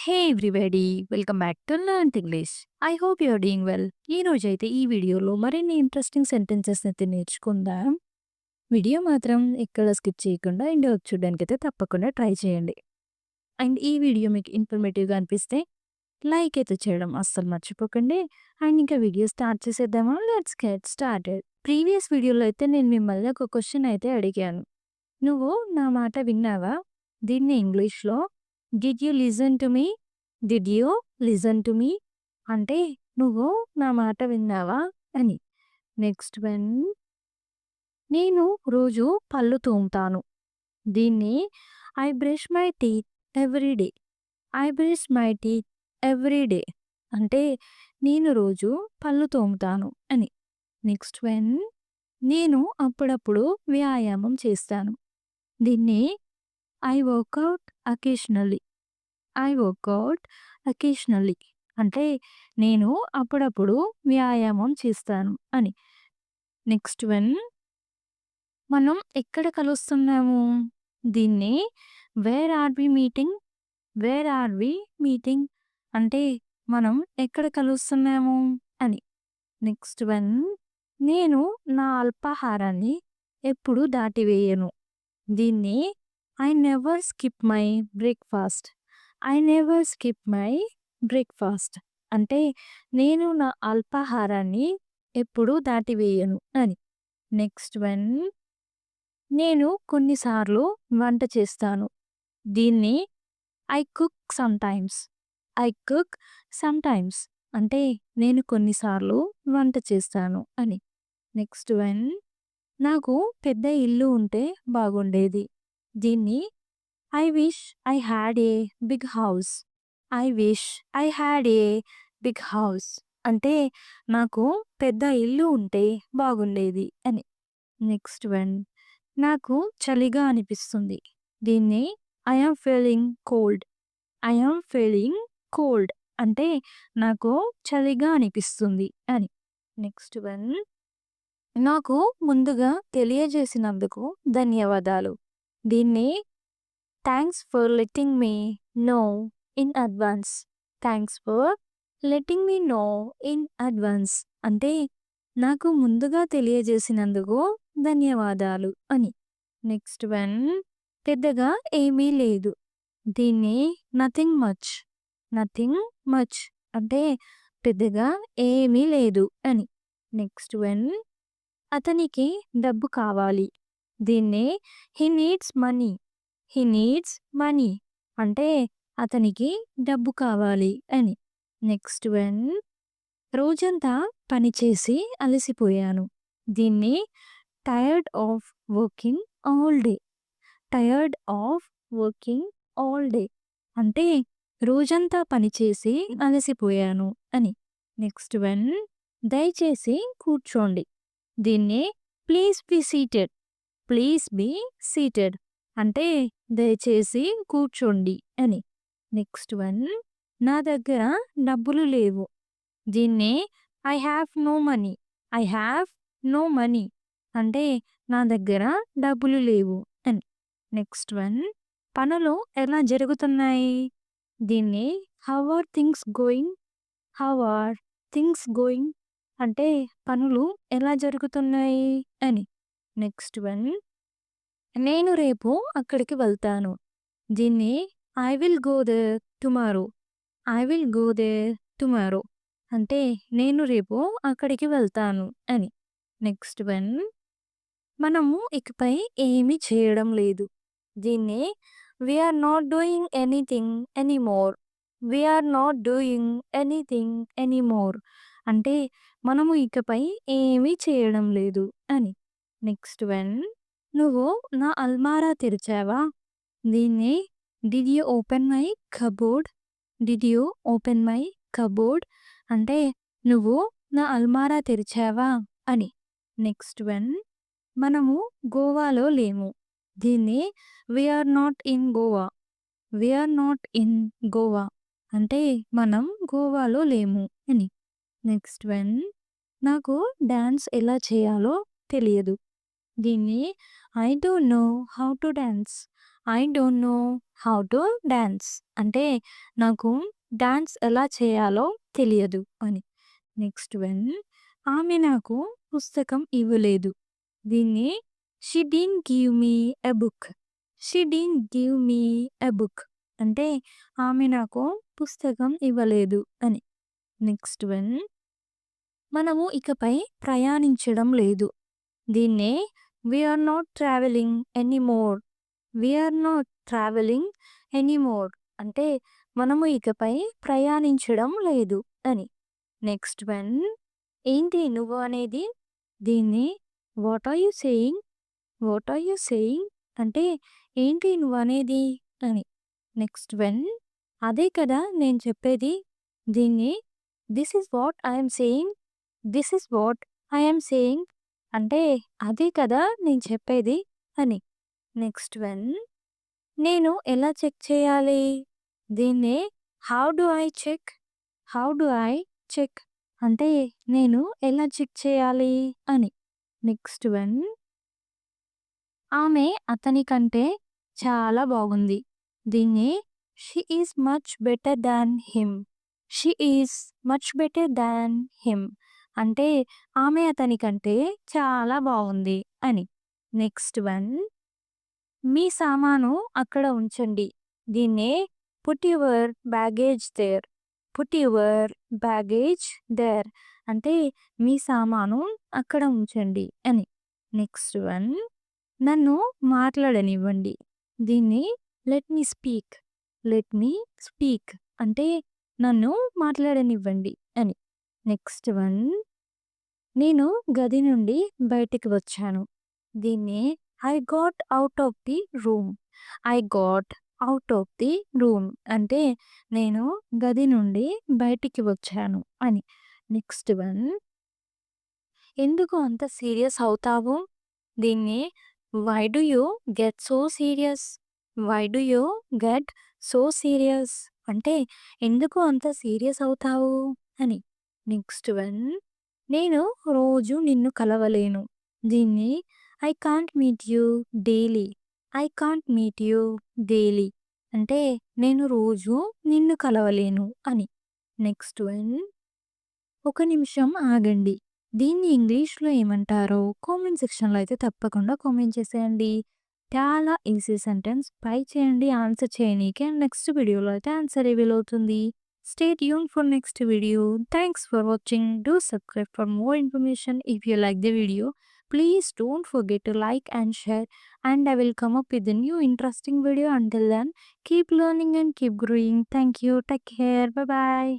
Hey everybody! Welcome back to learn English. I hope you are doing well. ఈరోజైతే ఈ వీడియోలో మరిన్ని interesting సెంటెన్సెస్‌ని అయితే నేర్చుకుందాం. వీడియో మాత్రం ఎక్కడ స్కిప్ చేయకుండా ఎండ్ వరకు చూడడానికైతే తప్పకుండా ట్రై చేయండి. అండ్ ఈ వీడియో మీకు ఇన్ఫర్మేటివ్‌గా అనిపిస్తే లైక్ అయితే చేయడం అస్సలు మర్చిపోకండి. అండ్ ఇంకా వీడియో స్టార్ట్ చేసేద్దామా? Let's get started. ప్రీవియస్ వీడియోలో అయితే నేను మిమ్మల్ని ఒక క్వెషన్ అయితే అడిగాను. నువ్వు నా మాట విన్నావా? దీన్ని ఇంగ్లీష్‌లో did you listen to me? Did you listen to me? అంటే నువ్వు నా మాట విన్నావా అని. నెక్స్ట్ వన్, నేను రోజు పళ్ళు తోముతాను. దీన్ని I brush my teeth every day. I brush my teeth every day. అంటే నేను రోజు పళ్ళు తోముతాను అని. నెక్స్ట్ వన్, నేను అప్పుడప్పుడు వ్యాయామం చేస్తాను. దీన్ని I work out occasionally. I work out occasionally. అంటే నేను అప్పుడప్పుడు వ్యాయామం చేస్తాను అని. నెక్స్ట్ వన్, మనం ఎక్కడ కలుస్తున్నాము? దీన్ని where are we meeting? Where are we meeting? అంటే మనం ఎక్కడ కలుస్తున్నాము అని. నెక్స్ట్ వన్, నేను నా అల్పాహారాన్ని ఎప్పుడు దాటివేయను. దీన్ని I never skip my breakfast. I never skip my breakfast. అంటే నేను నా అల్పాహారాన్ని ఎప్పుడూ దాటివేయను అని. నెక్స్ట్ వన్, నేను కొన్నిసార్లు వంట చేస్తాను. దీన్ని I cook sometimes. I cook sometimes. అంటే నేను కొన్నిసార్లు వంట చేస్తాను అని. నెక్స్ట్ వన్, నాకు పెద్ద ఇల్లు ఉంటే బాగుండేది. దీన్ని I wish I had a big house. I wish I had a big house. అంటే నాకు పెద్ద ఇల్లు ఉంటే బాగుండేది అని. నెక్స్ట్ వన్, నాకు చలిగా అనిపిస్తుంది. దీన్ని I am feeling cold. I am feeling cold. అంటే నాకు చలిగా అనిపిస్తుంది అని. నెక్స్ట్ వన్, నాకు ముందుగా తెలియజేసినందుకు ధన్యవాదాలు. దీన్ని thanks for letting me know in advance. Thanks for letting me know in advance. అంటే నాకు ముందుగా తెలియజేసినందుకు ధన్యవాదాలు అని. నెక్స్ట్ వన్, పెద్దగా ఏమీ లేదు. దీన్ని నథింగ్ మచ్. Nothing much. అంటే పెద్దగా ఏమీ లేదు అని. నెక్స్ట్ వన్, అతనికి డబ్బు కావాలి. దీన్ని he needs money. He needs money. అంటే అతనికి డబ్బు కావాలి అని. నెక్స్ట్ వన్, రోజంతా పనిచేసి అలసిపోయాను. దీన్ని tired of working all day. Tired of working all day. అంటే రోజంతా పనిచేసి అలసిపోయాను అని. నెక్స్ట్ వన్, దయచేసి కూర్చోండి. దీన్ని please be seated. Please be seated. అంటే దయచేసి కూర్చోండి అని. నెక్స్ట్ వన్, నా దగ్గర డబ్బులు లేవు. దీన్ని I have no money. I have no money. అంటే నా దగ్గర డబ్బులు లేవు అని. నెక్స్ట్ వన్, పనులు ఎలా జరుగుతున్నాయి? దీన్ని how are things going? How are things going? అంటే పనులు ఎలా జరుగుతున్నాయి అని. నెక్స్ట్ వన్, నేను రేపు అక్కడికి వెళ్తాను. దీన్ని I will go there tomorrow. I will go there tomorrow. అంటే నేను రేపు అక్కడికి వెళ్తాను అని. నెక్స్ట్ వన్, మనము ఇకపై ఏమీ చేయడం లేదు. దీన్ని we are not doing anything anymore. We are not doing anything anymore. అంటే మనము ఇకపై ఏమీ చేయడం లేదు అని. నెక్స్ట్ వన్, నువ్వు నా అల్మారా తెరిచావా? దీన్ని did you open my cupboard? Did you open my cupboard? అంటే నువ్వు నా అల్మారా తెరిచావా అని. నెక్స్ట్ వన్, మనము గోవాలో లేము. దీన్ని we are not in Goa. We are not in Goa. అంటే మనం గోవాలో లేము అని. నెక్స్ట్ వన్, నాకు డాన్స్ ఎలా చేయాలో తెలియదు. దీన్ని I don't know how to dance. I don't know how to dance. అంటే నాకు డాన్స్ ఎలా చేయాలో తెలియదు అని. నెక్స్ట్ వన్, ఆమె నాకు పుస్తకం ఇవ్వలేదు. దీన్ని she didn't give me a book. She didn't give me a book అంటే ఆమె నాకు పుస్తకం ఇవ్వలేదు అని. నెక్స్ట్ వన్, మనము ఇకపై ప్రయాణించడం లేదు. దీన్నే we are not travelling anymore. We are not travelling anymore అంటే మనము ఇకపై ప్రయాణించడం లేదు అని. నెక్స్ట్ వన్, ఏంటి నువ్వు అనేది? దీన్ని what are you saying? What are you saying అంటే ఏంటి నువ్వు అనేది అని. నెక్స్ట్ వన్, అదే కదా నేను చెప్పేది. దీన్ని this is what I'm saying. This is what I'm saying అంటే అదే కదా నేను చెప్పేది అని. నెక్స్ట్ వన్, నేను ఎలా చెక్ చేయాలి? దీన్నే how do I check. How do I check అంటే నేను ఎలా చెక్ చేయాలి అని. నెక్స్ట్ వన్, ఆమె అతని కంటే చాలా బాగుంది. దీన్ని she is much better than him. She is much better than him అంటే ఆమె అతని కంటే చాలా బాగుంది అని. నెక్స్ట్ వన్, మీ సామాను అక్కడ ఉంచండి. దీన్నే put your baggage there. Put your baggage there అంటే మీ సామాను అక్కడ ఉంచండి అని. నెక్స్ట్ వన్, నన్ను మాట్లాడనివ్వండి. దీన్ని let me speak. Let me speak అంటే నన్ను మాట్లాడనివ్వండి అని. నెక్స్ట్ వన్, నేను గది నుండి బయటికి వచ్చాను. దీన్ని I got out of the room. I got out of the room అంటే నేను గది నుండి బయటికి వచ్చాను అని. నెక్స్ట్ వన్, ఎందుకు అంత సీరియస్ అవుతావు? దీన్ని why do you get so serious. Why do you get so serious అంటే ఎందుకు అంత సీరియస్ అవుతావు అని. నెక్స్ట్ వన్, నేను రోజు నిన్ను కలవలేను. దీన్ని I can't meet you daily. I can't meet you daily అంటే నేను రోజు నిన్ను కలవలేను అని. నెక్స్ట్ వన్, ఒక నిమిషం ఆగండి. దీన్ని ఇంగ్లీష్లో ఏమంటారో కామెంట్ సెక్షన్లో అయితే తప్పకుండా కామెంట్ చేసేయండి. చాలా ఈజీ సెంటెన్స్, ట్రై చేయండి ఆన్సర్ చేయనీకి. అండ్ నెక్స్ట్ వీడియోలో అయితే ఆన్సర్ రివీల్ అవుతుంది. Stay tune for next video. Thanks for watching. Do subscribe for more information. If you like the video, please don't forget to like and share. And I will come up with a new interesting video. Until then, keep learning and keep growing. Thank you. Take care. Bye bye.